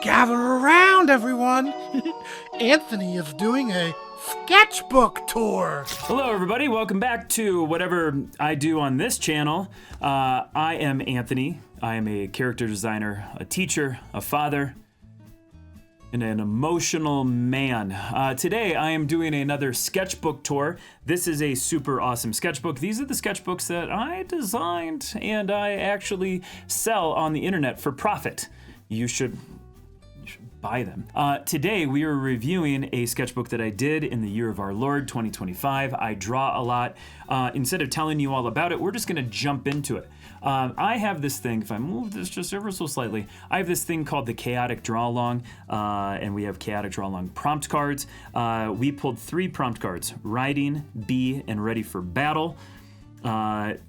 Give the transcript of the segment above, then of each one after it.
Gather around, everyone. Anthony is doing a Sketchbook Tour. Hello, everybody. Welcome back to whatever I do on this channel. I am Anthony. I am a character designer, a teacher, a father, and an emotional man. Today, I am doing another sketchbook tour. This is a super awesome sketchbook. These are the sketchbooks that I designed and I actually sell on the internet for profit. You should buy them. Today, we are reviewing a sketchbook that I did in the year of our Lord, 2025. I draw a lot. Instead of telling you all about it, we're just gonna jump into it. I have this thing, if I move this just ever so slightly, I have this thing called the Chaotic Draw Along, and we have Chaotic Draw Along prompt cards. We pulled 3 prompt cards: Riding, Be, and Ready for Battle.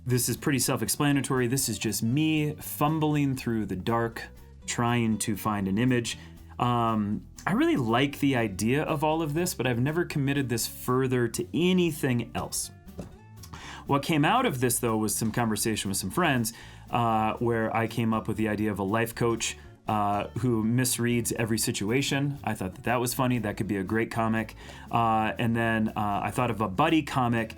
This is pretty self-explanatory. This is just me fumbling through the dark, trying to find an image. I really like the idea of all of this, but I've never committed this further to anything else. What came out of this, though, was some conversation with some friends where I came up with the idea of a life coach who misreads every situation. I thought that was funny. That could be a great comic. And then I thought of a buddy comic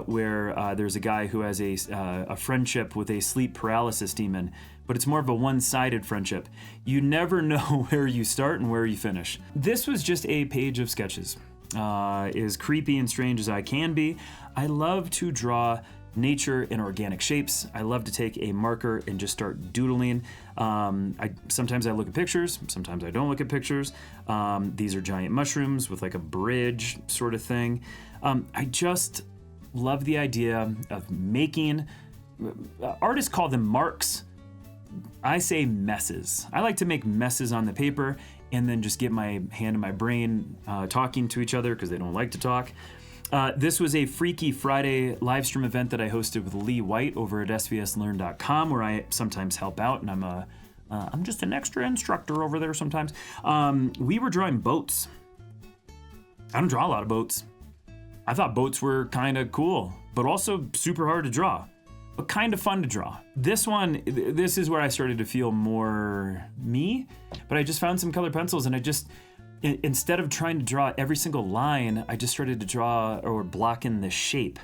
where there's a guy who has a friendship with a sleep paralysis demon, but it's more of a one-sided friendship. You never know where you start and where you finish. This was just a page of sketches. As creepy and strange as I can be, I love to draw nature in organic shapes. I love to take a marker and just start doodling. Sometimes I look at pictures, sometimes I don't look at pictures. These are giant mushrooms with like a bridge sort of thing. I just love the idea of making, artists call them marks. I say messes. I like to make messes on the paper and then just get my hand in my brain talking to each other because they don't like to talk. This was a Freaky Friday live stream event that I hosted with Lee White over at svslearn.com, where I sometimes help out, and I'm just an extra instructor over there sometimes. We were drawing boats. I don't draw a lot of boats. I thought boats were kind of cool, but also super hard to draw, but kind of fun to draw. This is where I started to feel more me, but I just found some colored pencils and instead of trying to draw every single line, I just started to draw or block in the shape.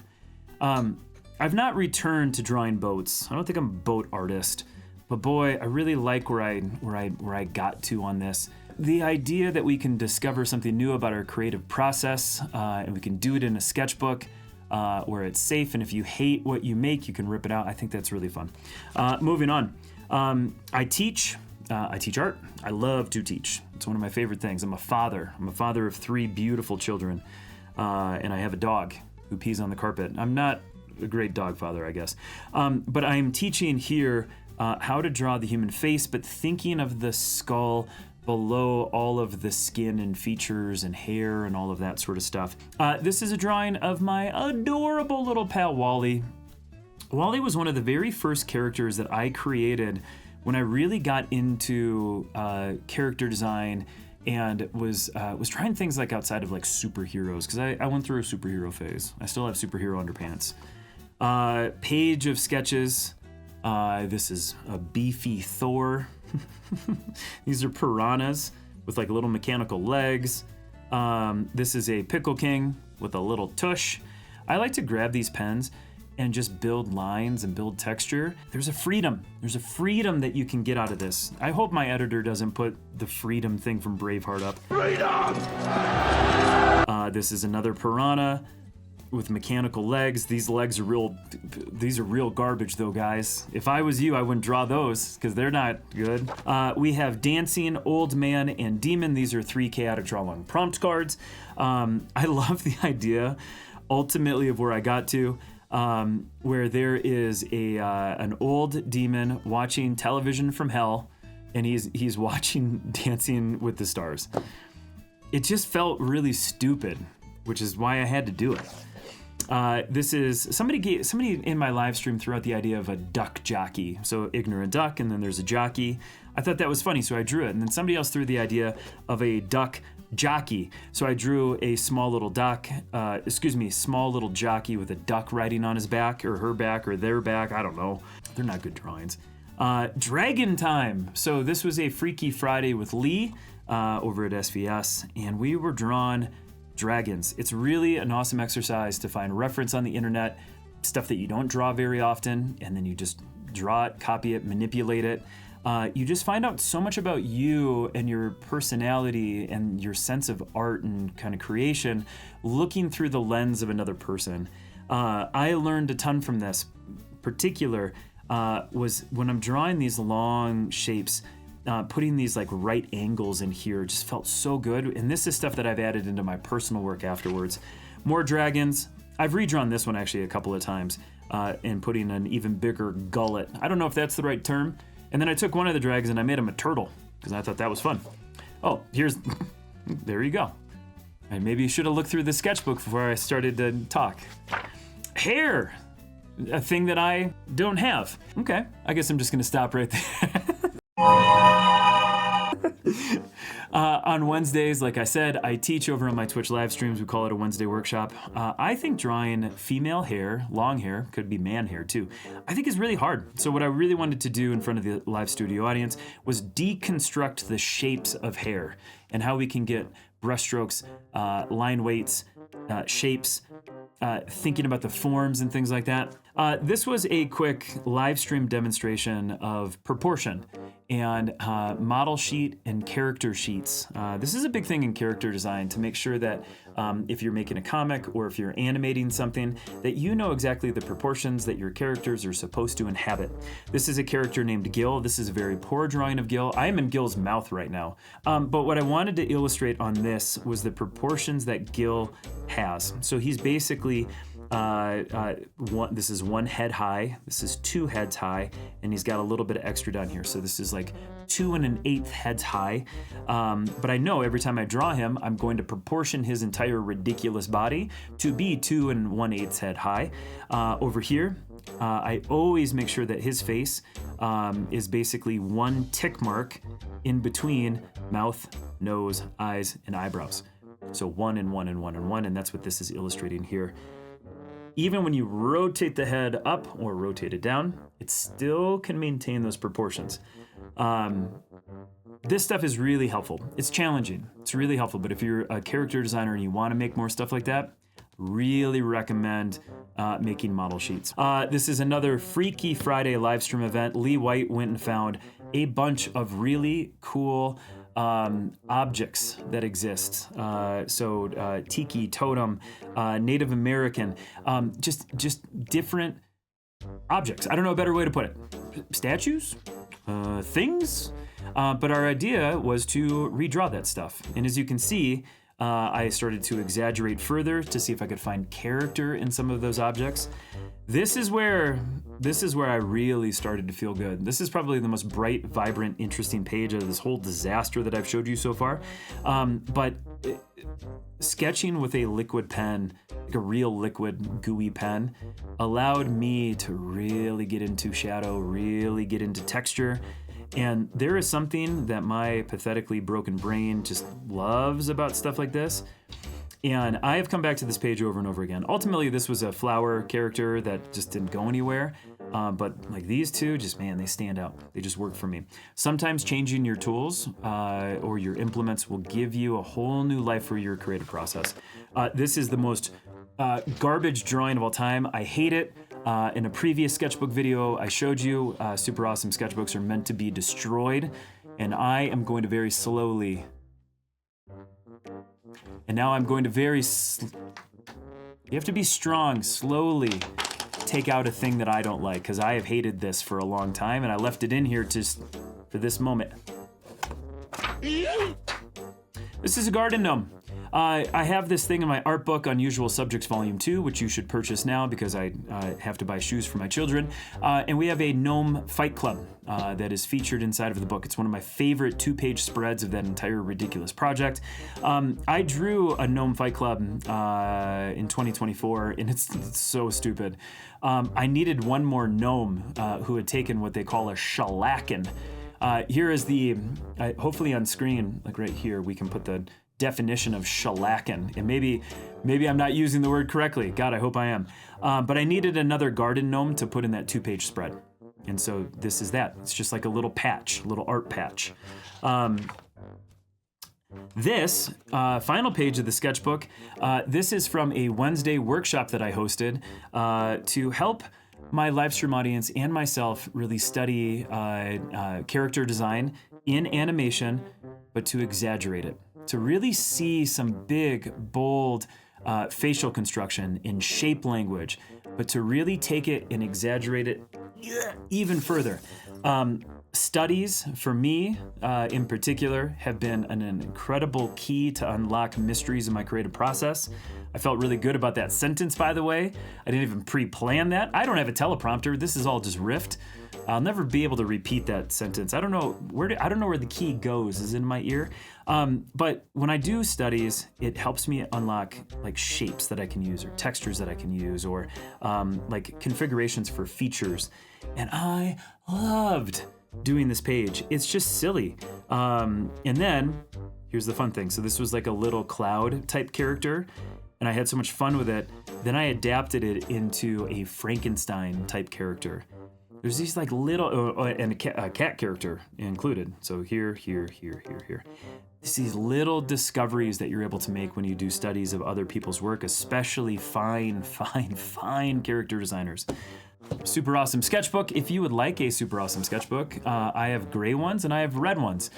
I've not returned to drawing boats. I don't think I'm a boat artist, but boy, I really like where I got to on this. The idea that we can discover something new about our creative process, and we can do it in a sketchbook where it's safe, and if you hate what you make, you can rip it out. I think that's really fun. Moving on. I teach art. I love to teach. It's one of my favorite things. I'm a father. I'm a father of 3 beautiful children, and I have a dog who pees on the carpet. I'm not a great dog father, I guess. But I'm teaching here how to draw the human face, but thinking of the skull below all of the skin and features and hair and all of that sort of stuff. This is a drawing of my adorable little pal, Wally. Wally was one of the very first characters that I created when I really got into character design and was trying things like outside of like superheroes, because I went through a superhero phase. I still have superhero underpants. Page of sketches. This is a beefy Thor. These are piranhas with like little mechanical legs. This is a Pickle King with a little tush. I like to grab these pens and just build lines and build texture. There's a freedom that you can get out of this. I hope my editor doesn't put the freedom thing from Braveheart up. Freedom! This is another piranha with mechanical legs. These legs are real garbage though, guys. If I was you, I wouldn't draw those because they're not good. We have Dancing, Old Man, and Demon. These are 3 Chaotic Draw Along prompt cards. I love the idea, ultimately, of where I got to, where there is an old demon watching television from hell, and he's watching Dancing with the Stars. It just felt really stupid, which is why I had to do it. This is somebody in my live stream threw out the idea of a duck jockey. So ignorant duck, and then there's a jockey. I thought that was funny, so I drew it. And then somebody else threw the idea of a duck jockey. So I drew a small little jockey with a duck riding on his back or her back or their back. I don't know. They're not good drawings. Dragon time. So this was a Freaky Friday with Lee over at SVS, and we were drawing dragons. It's really an awesome exercise to find reference on the internet, stuff that you don't draw very often, and then you just draw it, copy it, manipulate it. You just find out so much about you and your personality and your sense of art and kind of creation looking through the lens of another person. I learned a ton from this. Particular was when I'm drawing these long shapes, putting these like right angles in here just felt so good. And this is stuff that I've added into my personal work afterwards. More dragons. I've redrawn this one actually a couple of times and putting an even bigger gullet. I don't know if that's the right term. And then I took one of the dragons and I made him a turtle because I thought that was fun. Oh, here's, there you go. And maybe you should have looked through the sketchbook before I started to talk. Hair, a thing that I don't have. Okay, I guess I'm just gonna stop right there. On Wednesdays, like I said, I teach over on my Twitch live streams. We call it a Wednesday workshop. I think drawing female hair, long hair, could be man hair too, I think is really hard. So what I really wanted to do in front of the live studio audience was deconstruct the shapes of hair and how we can get brushstrokes, line weights, shapes, thinking about the forms and things like that. This was a quick live stream demonstration of proportion and model sheet and character sheets. This is a big thing in character design to make sure that if you're making a comic or if you're animating something, that you know exactly the proportions that your characters are supposed to inhabit. This is a character named Gil. This is a very poor drawing of Gil. I am in Gil's mouth right now. But what I wanted to illustrate on this was the proportions that Gil has. So he's basically this is one head high, this is 2 heads high, and he's got a little bit of extra down here. So this is like 2 1/8 heads high. But I know every time I draw him, I'm going to proportion his entire ridiculous body to be 2 1/8 head high. Over here, I always make sure that his face is basically 1 tick mark in between mouth, nose, eyes, and eyebrows. So 1 and 1 and 1 and 1, and that's what this is illustrating here. Even when you rotate the head up or rotate it down, it still can maintain those proportions. This stuff is really helpful. It's challenging. It's really helpful, but if you're a character designer and you want to make more stuff like that, really recommend making model sheets. This is another Freaky Friday live stream event. Lee White went and found a bunch of really cool objects that exist. So tiki, totem, Native American, just different objects. I don't know a better way to put it. Statues, things. But our idea was to redraw that stuff. And as you can see, I started to exaggerate further to see if I could find character in some of those objects. This is where I really started to feel good. This is probably the most bright, vibrant, interesting page of this whole disaster that I've showed you so far. But sketching with a liquid pen, like a real liquid, gooey pen, allowed me to really get into shadow, really get into texture. And there is something that my pathetically broken brain just loves about stuff like this. And I have come back to this page over and over again. Ultimately, this was a flower character that just didn't go anywhere. But like these two, just, man, they stand out. They just work for me. Sometimes changing your tools or your implements will give you a whole new life for your creative process. This is the most garbage drawing of all time. I hate it. In a previous sketchbook video I showed you, super awesome sketchbooks are meant to be destroyed. And I am going to very slowly... And now I'm going to you have to be strong, slowly take out a thing that I don't like, because I have hated this for a long time, and I left it in here just for this moment. This is a garden gnome. I have this thing in my art book, Unusual Subjects Volume 2, which you should purchase now because I have to buy shoes for my children. And we have a gnome fight club that is featured inside of the book. It's one of my favorite 2-page spreads of that entire ridiculous project. I drew a gnome fight club in 2024, and it's so stupid. I needed one more gnome who had taken what they call a shellacking. Here is the, hopefully on screen, like right here, we can put the definition of shellacking, and maybe I'm not using the word correctly. God, I hope I am. But I needed another garden gnome to put in that 2-page spread. And so this is that. It's just like a little patch, a little art patch. This final page of the sketchbook, this is from a Wednesday workshop that I hosted to help my live stream audience and myself really study character design in animation, but to exaggerate it, to really see some big, bold facial construction in shape language, but to really take it and exaggerate it even further. Studies, for me in particular, have been an incredible key to unlock mysteries in my creative process. I felt really good about that sentence, by the way. I didn't even pre-plan that. I don't have a teleprompter. This is all just riffed. I'll never be able to repeat that sentence. I don't know where the key goes. Is in my ear. But when I do studies, it helps me unlock like shapes that I can use, or textures that I can use, or like configurations for features. And I loved doing this page. It's just silly. And then here's the fun thing. So this was like a little cloud type character, and I had so much fun with it. Then I adapted it into a Frankenstein type character. There's these like little, and a cat character included. So here. It's these little discoveries that you're able to make when you do studies of other people's work, especially fine character designers. Super awesome sketchbook. If you would like a super awesome sketchbook, I have gray ones and I have red ones.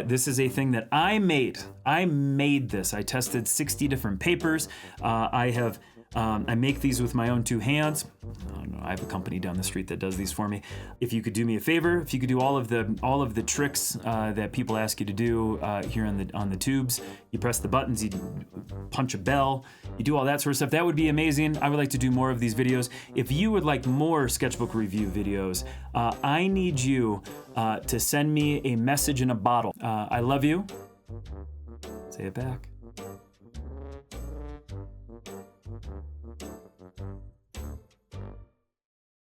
This is a thing that I made. I made this. I tested 60 different papers. I make these with my own two hands. I have a company down the street that does these for me. If you could do me a favor, if you could do all of the tricks that people ask you to do here on the tubes, you press the buttons, you punch a bell, you do all that sort of stuff. That would be amazing. I would like to do more of these videos. If you would like more sketchbook review videos, I need you to send me a message in a bottle. I love you. Say it back.